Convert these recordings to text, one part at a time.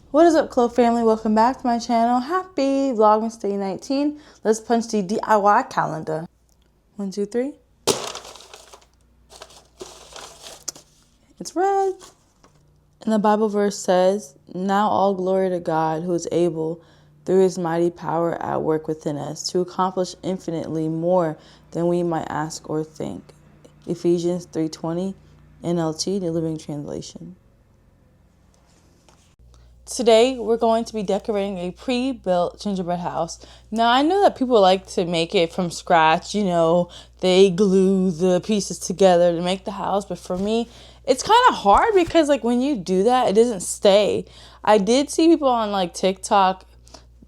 What is up, Clo family? Welcome back to my channel. Happy Vlogmas Day 19. Let's punch the DIY calendar. 1, 2, 3. It's red. And the Bible verse says, "Now all glory to God, who is able, through his mighty power at work within us, to accomplish infinitely more than we might ask or think." Ephesians 3:20, NLT, the Living Translation. Today, we're going to be decorating a pre-built gingerbread house. Now, I know that people like to make it from scratch. They glue the pieces together to make the house. But for me, it's kind of hard because, when you do that, it doesn't stay. I did see people on, TikTok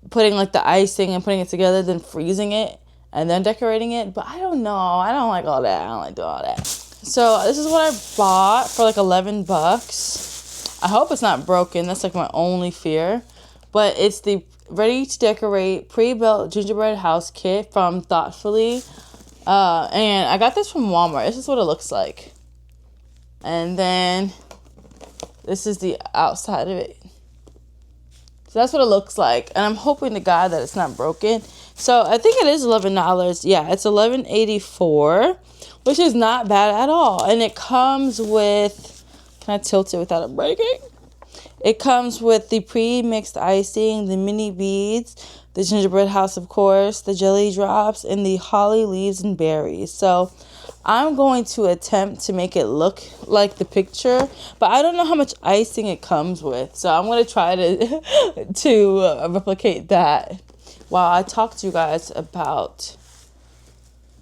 putting, the icing and putting it together, then freezing it, and then decorating it. But I don't know. I don't like all that. I don't like doing all that. So, this is what I bought for, $11. I hope it's not broken. That's my only fear. But it's the ready to decorate pre-built gingerbread house kit from Thoughtfully. And I got this from Walmart. This is what it looks like. And then this is the outside of it. So that's what it looks like. And I'm hoping to God that it's not broken. So I think it is $11. Yeah, it's $11.84, which is not bad at all. And it comes with... Can I tilt it without it breaking? It comes with the pre-mixed icing, the mini beads, the gingerbread house, of course, the jelly drops, and the holly leaves and berries. So I'm going to attempt to make it look like the picture, but I don't know how much icing it comes with. So I'm going to try to replicate that while I talk to you guys about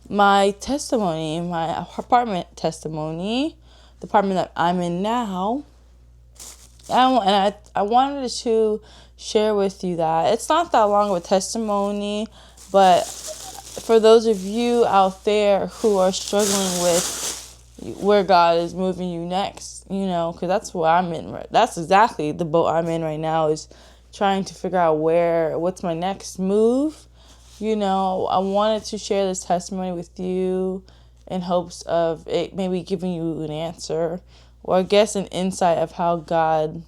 my testimony, my apartment testimony. The apartment that I'm in now. And I wanted to share with you that it's not that long of a testimony, but for those of you out there who are struggling with where God is moving you next, because that's where I'm in. That's exactly the boat I'm in right now, is trying to figure out what's my next move. I wanted to share this testimony with you in hopes of it maybe giving you an answer, or I guess an insight of how God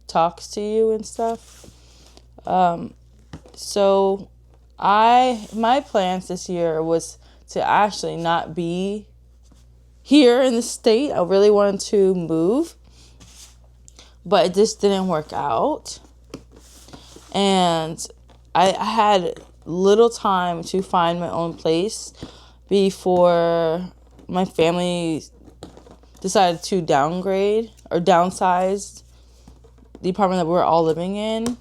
talks to you and stuff. So my plans this year was to actually not be here in the state. I really wanted to move, but it just didn't work out. And I had little time to find my own place before my family decided to downgrade or downsize the apartment that we're all living in.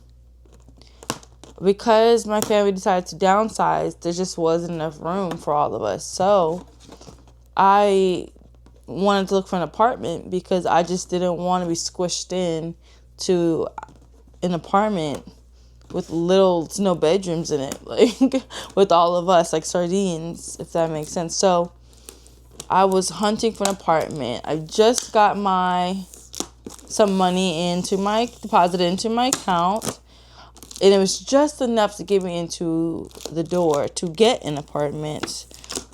Because my family decided to downsize, there just wasn't enough room for all of us. So I wanted to look for an apartment because I just didn't want to be squished in to an apartment with no bedrooms in it, with all of us, like sardines, if that makes sense. So I was hunting for an apartment. I just got some money deposited into my account, and it was just enough to get me into the door to get an apartment.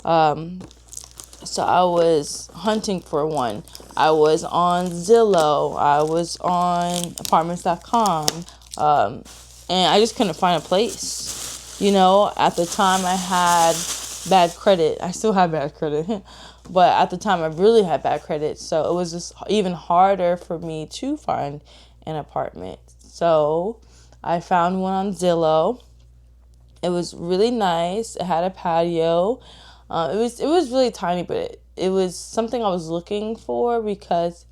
So I was hunting for one. I was on Zillow. I was on apartments.com. And I just couldn't find a place. At the time I had bad credit. I still have bad credit. But at the time I really had bad credit. So it was just even harder for me to find an apartment. So I found one on Zillow. It was really nice. It had a patio. It was really tiny, but it was something I was looking for because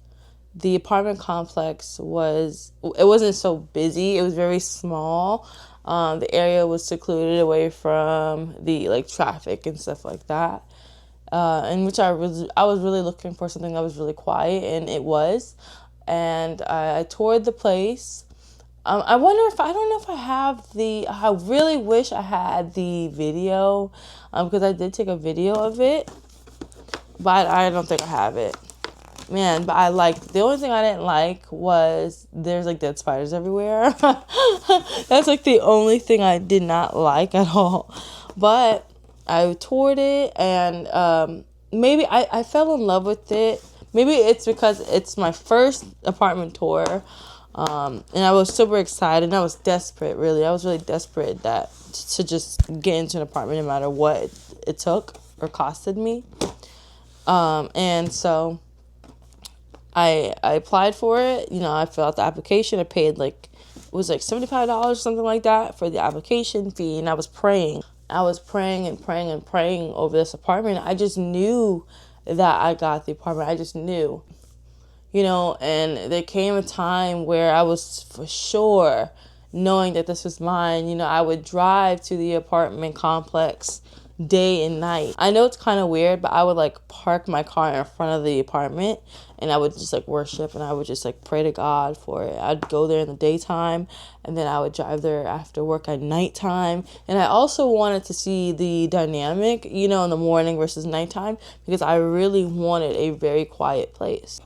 the apartment complex wasn't so busy. It was very small. The area was secluded away from the traffic and stuff like that. In which I was really looking for something that was really quiet, and it was. And I toured the place. I don't know if I have I really wish I had the video, because I did take a video of it, but I don't think I have it. Man, but the only thing I didn't like was there's dead spiders everywhere. That's the only thing I did not like at all. But I toured it, and maybe I fell in love with it. Maybe it's because it's my first apartment tour. And I was super excited, and I was desperate, really. I was really desperate to just get into an apartment no matter what it took or costed me. And so I applied for it. You know, I filled out the application. I paid it was like $75 or something like that for the application fee. And I was praying. I was praying and praying and praying over this apartment. I just knew that I got the apartment. I just knew, you know, and there came a time where I was for sure knowing that this was mine. You know, I would drive to the apartment complex day and night. I know it's kind of weird, but I would park my car in front of the apartment, and I would just worship, and I would just pray to God for it. I'd go there in the daytime, and then I would drive there after work at nighttime. And I also wanted to see the dynamic, you know, in the morning versus nighttime, because I really wanted a very quiet place.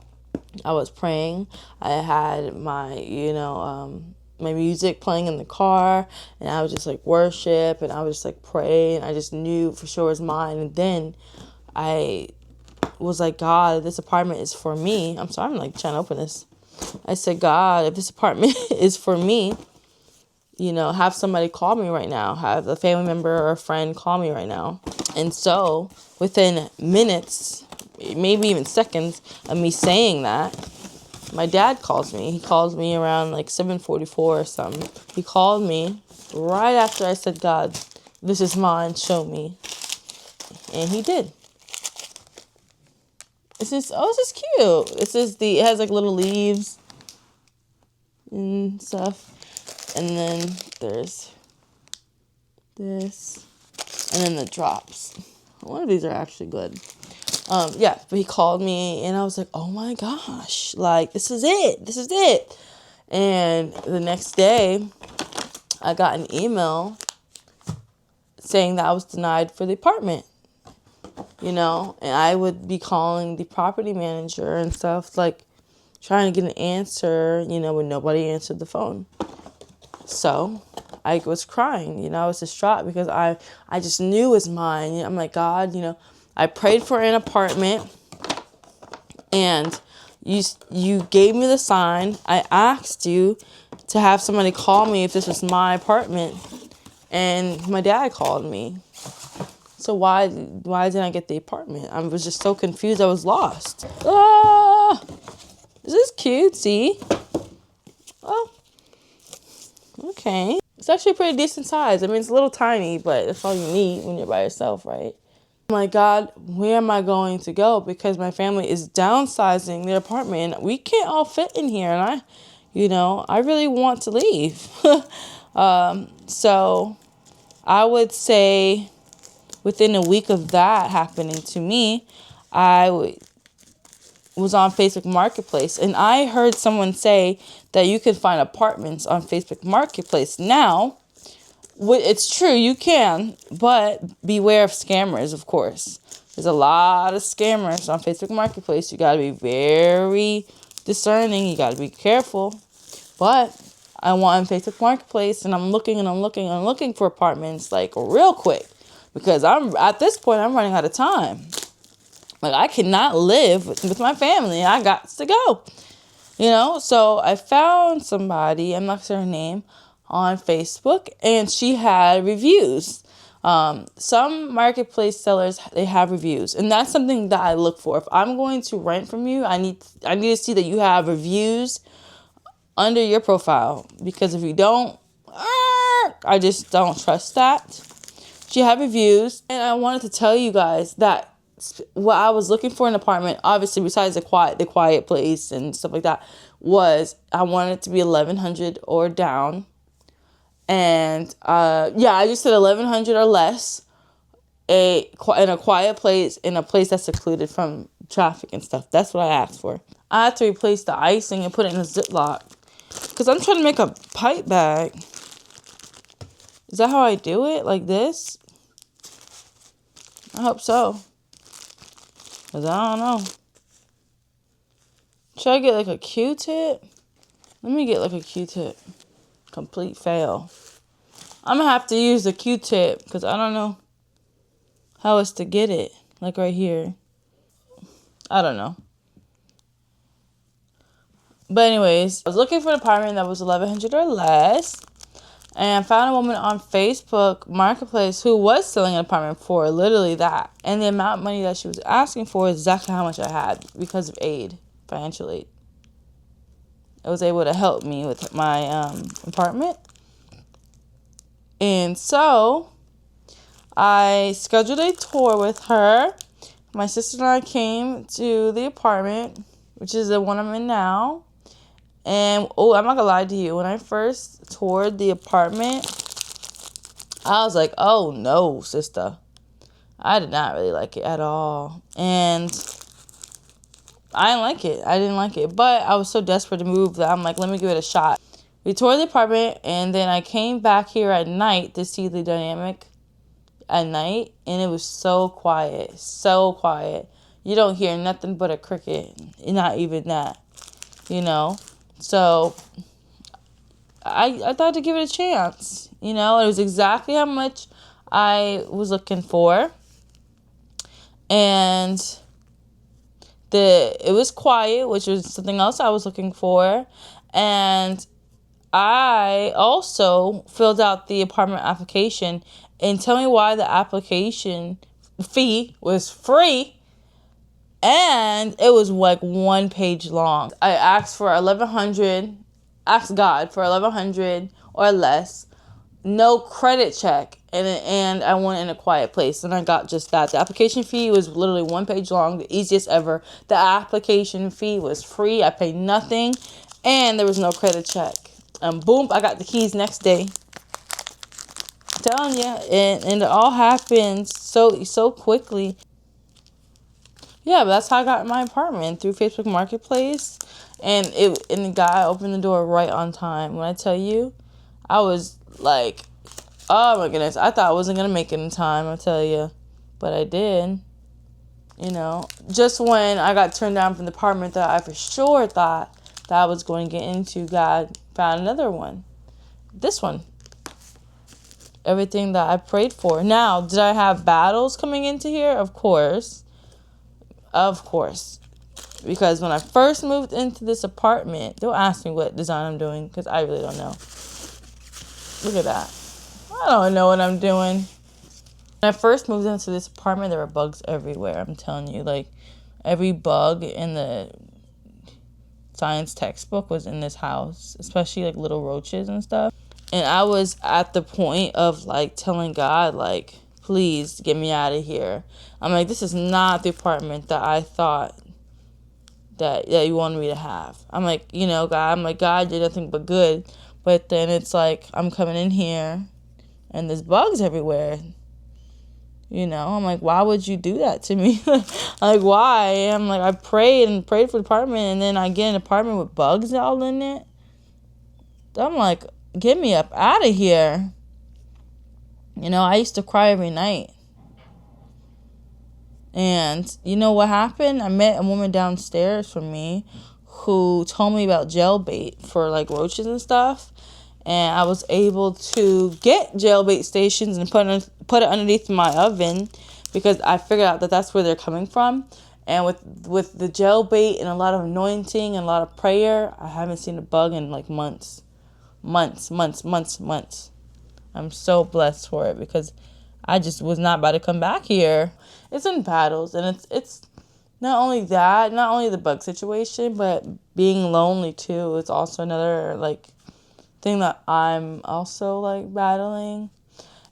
I was praying. I had my, my music playing in the car, and I would just worship, and I would just pray, and I just knew for sure it was mine. And then I was like, God, this apartment is for me. I'm sorry, I'm trying to open this. I said, God, if this apartment is for me, you know, have somebody call me right now. Have a family member or a friend call me right now. And so within minutes, maybe even seconds of me saying that, my dad calls me. He calls me around 7:44 or something. He called me right after I said, God, this is mine, show me. And he did. This is cute. It has little leaves and stuff. And then there's this. And then the drops. One of these are actually good. Yeah, but he called me, and I was like, oh my gosh, this is it. And the next day, I got an email saying that I was denied for the apartment, you know, and I would be calling the property manager and stuff, trying to get an answer, you know, when nobody answered the phone. So I was crying, you know, I was distraught because I just knew it was mine. I'm like, God, you know, I prayed for an apartment, and you gave me the sign. I asked you to have somebody call me if this was my apartment, and my dad called me. So why didn't I get the apartment? I was just so confused. I was lost. Ah, this is cute. See? Oh, okay. It's actually a pretty decent size. I mean, it's a little tiny, but that's all you need when you're by yourself, right? I'm like, God, where am I going to go? Because my family is downsizing their apartment. We can't all fit in here. And I really want to leave. So I would say within a week of that happening to me, I was on Facebook Marketplace. And I heard someone say that you can find apartments on Facebook Marketplace. Now, it's true, you can, but beware of scammers, of course. There's a lot of scammers on Facebook Marketplace. You got to be very discerning. You got to be careful. But I went on Facebook Marketplace, and I'm looking for apartments real quick, because at this point I'm running out of time. I cannot live with my family. I got to go. You know, so I found somebody, I'm not sure her name, on Facebook, and she had reviews. Some marketplace sellers, they have reviews, and that's something that I look for. If I'm going to rent from you, I need to see that you have reviews under your profile, because if you don't, I just don't trust that. She had reviews, and I wanted to tell you guys that what I was looking for in an apartment, obviously besides the quiet place and stuff like that, was I wanted it to be $1,100 or down. And I just said $1,100 or less, in a quiet place, in a place that's secluded from traffic and stuff. That's what I asked for. I had to replace the icing and put it in a Ziploc, because I'm trying to make a pipe bag. Is that how I do it? Like this? I hope so. Because I don't know. Should I get a Q-tip? Let me get a Q-tip. Complete fail. I'm going to have to use the Q-tip, because I don't know how else to get it. Right here. I don't know. But anyways, I was looking for an apartment that was $1,100 or less. And I found a woman on Facebook Marketplace who was selling an apartment for literally that. And the amount of money that she was asking for is exactly how much I had because of aid, financial aid. It was able to help me with my apartment. And so I scheduled a tour with her. My sister and I came to the apartment, which is the one I'm in now. And, I'm not going to lie to you. When I first toured the apartment, I was like, oh, no, sister. I did not really like it at all. And I didn't like it. I didn't like it. But I was so desperate to move that I'm like, let me give it a shot. We toured the apartment, and then I came back here at night to see the dynamic at night, and it was so quiet. So quiet. You don't hear nothing but a cricket. Not even that, you know. So I thought to give it a chance. You know, it was exactly how much I was looking for. And it was quiet, which was something else I was looking for. And I also filled out the apartment application. And tell me why the application fee was free. And it was like 1 page long. I asked for 1,100, asked God for 1,100 or less, no credit check, and I went in a quiet place, and I got just that. The application fee was literally 1 page long, the easiest ever. The application fee was free. I paid nothing, and there was no credit check. Boom, I got the keys next day. I'm telling you, and it all happened so quickly. Yeah, but that's how I got my apartment, through Facebook Marketplace. And the guy opened the door right on time. When I tell you, I was like, oh my goodness, I thought I wasn't going to make it in time, I tell you. But I did. You know, just when I got turned down from the apartment that I for sure thought that I was going to get into, God found another one. This one. Everything that I prayed for. Now, did I have battles coming into here? Of course. Of course. Because when I first moved into this apartment, don't ask me what design I'm doing, because I really don't know. Look at that. I don't know what I'm doing. When I first moved into this apartment, there were bugs everywhere. I'm telling you, like, every bug in the science textbook was in this house, especially like little roaches and stuff. And I was at the point of like telling God, like, please get me out of here. I'm like, this is not the apartment that I thought that you wanted me to have. I'm like, you know, God, I'm like, God did nothing but good. But then it's like, I'm coming in here and there's bugs everywhere. You know, I'm like, why would you do that to me? I'm like, why? I'm like, I prayed for the apartment, and then I get an apartment with bugs all in it. I'm like, get me up out of here. You know, I used to cry every night. And you know what happened? I met a woman downstairs from me who told me about gel bait for like roaches and stuff. And I was able to get gel bait stations and put it underneath my oven, because I figured out that that's where they're coming from. And with the gel bait and a lot of anointing and a lot of prayer, I haven't seen a bug in like months. Months. I'm so blessed for it, because I just was not about to come back here. It's in battles, and it's not only that, not only the bug situation, but being lonely too. It's also another like thing that I'm also like battling.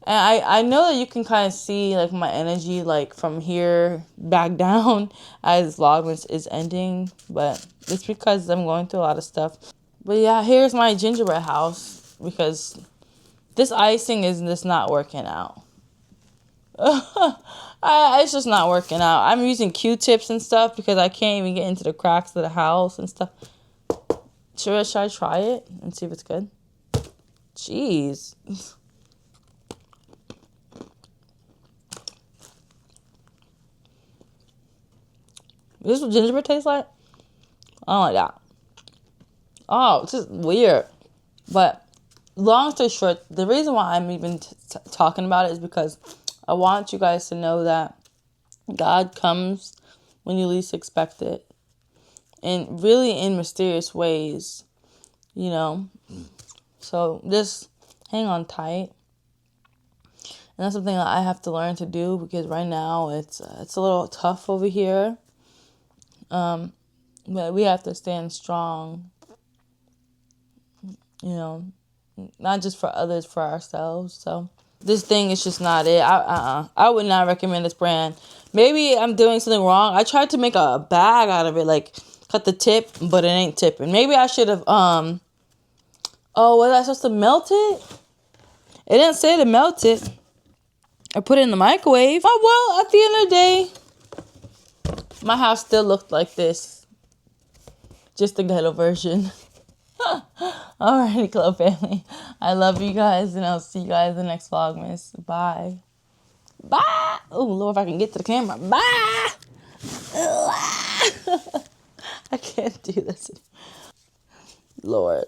And I know that you can kind of see like my energy like from here back down as VLOGMAS is ending, but it's because I'm going through a lot of stuff. But yeah, here's my gingerbread house, because this icing is just not working out. It's just not working out. I'm using Q-tips and stuff because I can't even get into the cracks of the house and stuff. Should I try it and see if it's good? Jeez. This is what gingerbread tastes like? I don't like that. Oh, it's just weird. But long story short, the reason why I'm even talking about it is because I want you guys to know that God comes when you least expect it. really in mysterious ways, you know. So just hang on tight. And that's something that I have to learn to do, because right now it's a little tough over here. But we have to stand strong, you know, not just for others, for ourselves. So this thing is just not it. I would not recommend this brand. Maybe I'm doing something wrong. I tried to make a bag out of it, like cut the tip, but it ain't tipping. Maybe I should have, oh, was I supposed to melt it? It didn't say to melt it. I put it in the microwave. Oh, well, at the end of the day, my house still looked like this. Just the ghetto version. Alrighty, Clo family. I love you guys, and I'll see you guys in the next Vlogmas. Bye. Bye. Oh, Lord, if I can get to the camera. Bye. I can't do this. Lord.